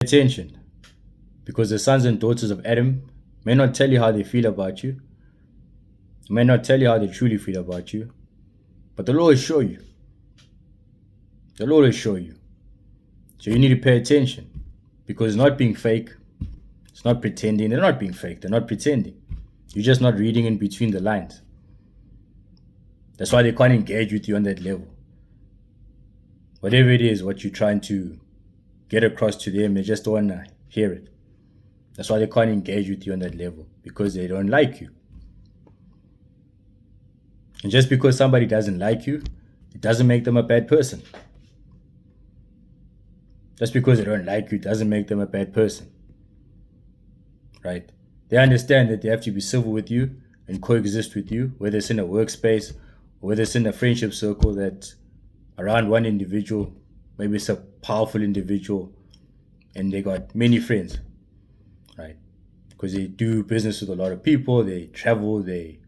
Attention, because the sons and daughters of Adam may not tell you how they feel about you, may not tell you how they truly feel about you, but the Lord will show you. The Lord will show you. So you need to pay attention because it's not being fake, it's not pretending. They're not being fake, they're not pretending. You're just not reading in between the lines. That's why they can't engage with you on that level. Whatever it is, what you're trying to get across to them, they just don't want to hear it. That's why they can't engage with you on that level because they don't like you. And just because somebody doesn't like you, it doesn't make them a bad person. Just because they don't like you doesn't make them a bad person. Right? They understand that they have to be civil with you and coexist with you, whether it's in a workspace or whether it's in a friendship circle that's around one individual. Maybe it's a powerful individual and they got many friends, right? Because they do business with a lot of people, they travel, they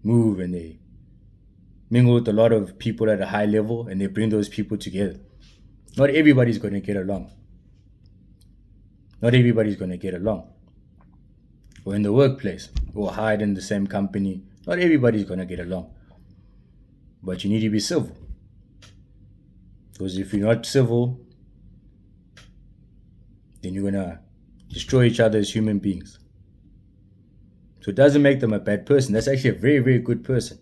move, and they mingle with a lot of people at a high level and they bring those people together. Not everybody's going to get along. Not everybody's going to get along. Or in the workplace, or hired in the same company, not everybody's going to get along. But you need to be civil. Because if you're not civil, then you're going to destroy each other as human beings. So it doesn't make them a bad person. That's actually a very, very good person.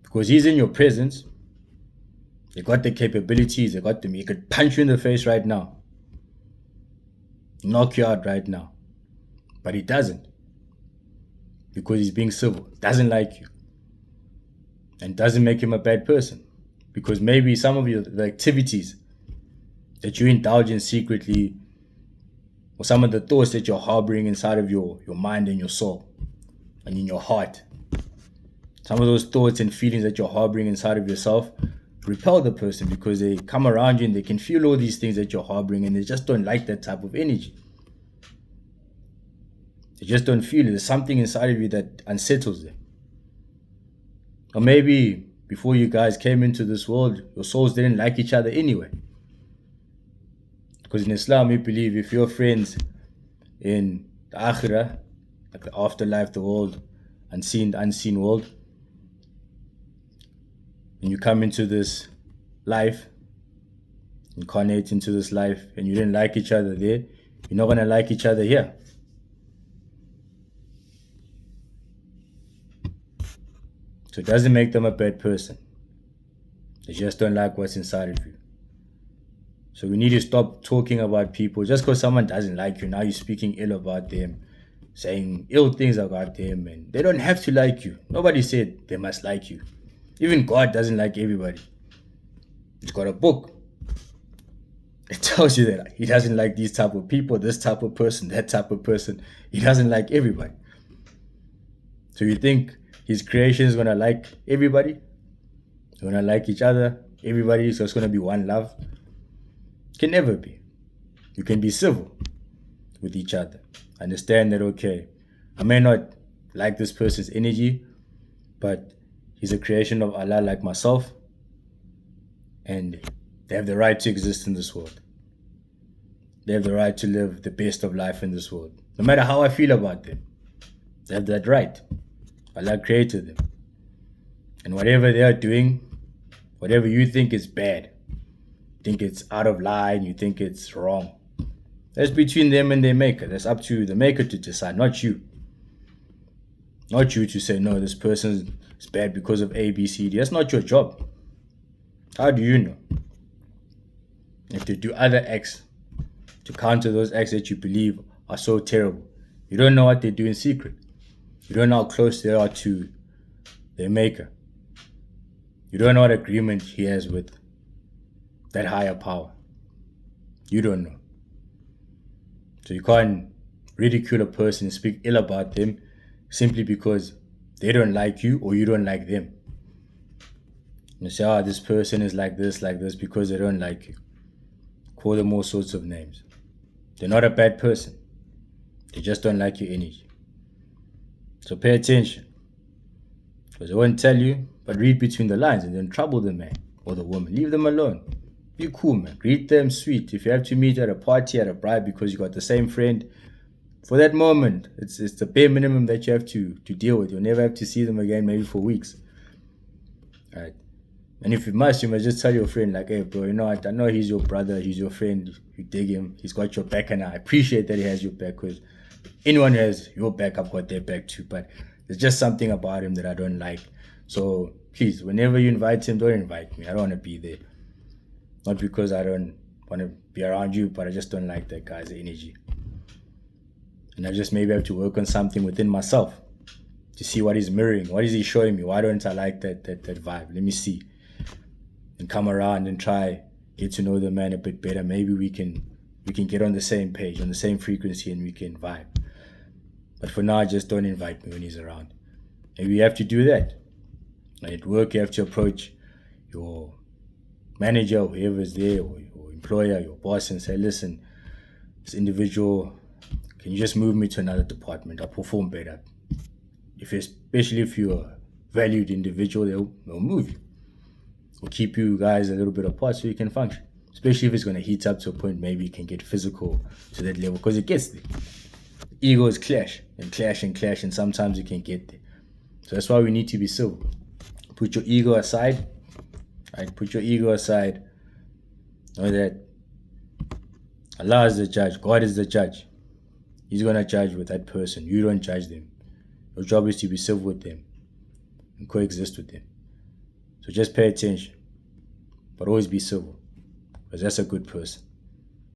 Because he's in your presence. They got the capabilities, they got them. He could punch you in the face right now. Knock you out right now. But he doesn't. Because he's being civil. Doesn't like you. And doesn't make him a bad person. Because maybe some of the activities that you indulge in secretly, or some of the thoughts that you're harboring inside of your mind and your soul, and in your heart, some of those thoughts and feelings that you're harboring inside of yourself repel the person because they come around you and they can feel all these things that you're harboring and they just don't like that type of energy. They just don't feel it. There's something inside of you that unsettles them. Or maybe before you guys came into this world, your souls didn't like each other anyway. Because in Islam, we believe if you're friends in the Akhirah, like the afterlife, the world, the unseen world, and you come into this life, incarnate into this life, and you didn't like each other there, you're not going to like each other here. So it doesn't make them a bad person. They just don't like what's inside of you. So we need to stop talking about people. Just because someone doesn't like you, now you're speaking ill about them, saying ill things about them, and they don't have to like you. Nobody said they must like you. Even God doesn't like everybody. He's got a book. It tells you that he doesn't like these type of people, this type of person, that type of person. He doesn't like everybody. So you think his creation is going to like everybody? They're going to like each other? Everybody is just going to be one love? It can never be. You can be civil with each other. Understand that, okay, I may not like this person's energy, but he's a creation of Allah like myself, and they have the right to exist in this world. They have the right to live the best of life in this world. No matter how I feel about them, they have that right. Allah created them. And whatever they are doing, whatever you think is bad, you think it's out of line, you think it's wrong, that's between them and their maker. That's up to the maker to decide, not you. Not you to say, no, this person is bad because of A, B, C, D. That's not your job. How do you know? If they do other acts to counter those acts that you believe are so terrible, you don't know what they do in secret. You don't know how close they are to their maker. You don't know what agreement he has with that higher power. You don't know. So you can't ridicule a person and speak ill about them simply because they don't like you or you don't like them. You say, oh, this person is like this, because they don't like you. Call them all sorts of names. They're not a bad person. They just don't like your energy. So pay attention. Because they won't tell you, but read between the lines and then trouble the man or the woman. Leave them alone. Be cool, man. Greet them sweet. If you have to meet at a party, at a bride, because you got the same friend, for that moment, it's the bare minimum that you have to deal with. You'll never have to see them again, maybe for weeks. Right? And if you must just tell your friend, like, hey, bro, you know what? I know he's your brother, he's your friend. You dig him, he's got your back, and I appreciate that he has your back, because anyone who has your back, I've got their back too. But there's just something about him that I don't like. So please, whenever you invite him, don't invite me. I don't want to be there. Not because I don't want to be around you, but I just don't like that guy's energy. And I just maybe have to work on something within myself to see what he's mirroring. What is he showing me? Why don't I like that vibe? Let me see. And come around and try get to know the man a bit better. Maybe we can get on the same page, on the same frequency, and we can vibe. But for now, just don't invite me when he's around. Maybe you have to do that. Like at work, you have to approach your manager, whoever's there, or your employer, your boss, and say, listen, this individual, can you just move me to another department? I'll perform better. Especially if you're a valued individual, they'll move you. Or keep you guys a little bit apart so you can function. Especially if it's going to heat up to a point, maybe you can get physical to that level, because it gets there. Egos clash, and sometimes you can get there. So that's why we need to be civil. Put your ego aside. Right? Put your ego aside. Know that Allah is the judge. God is the judge. He's going to judge with that person. You don't judge them. Your job is to be civil with them and coexist with them. So just pay attention. But always be civil, because that's a good person.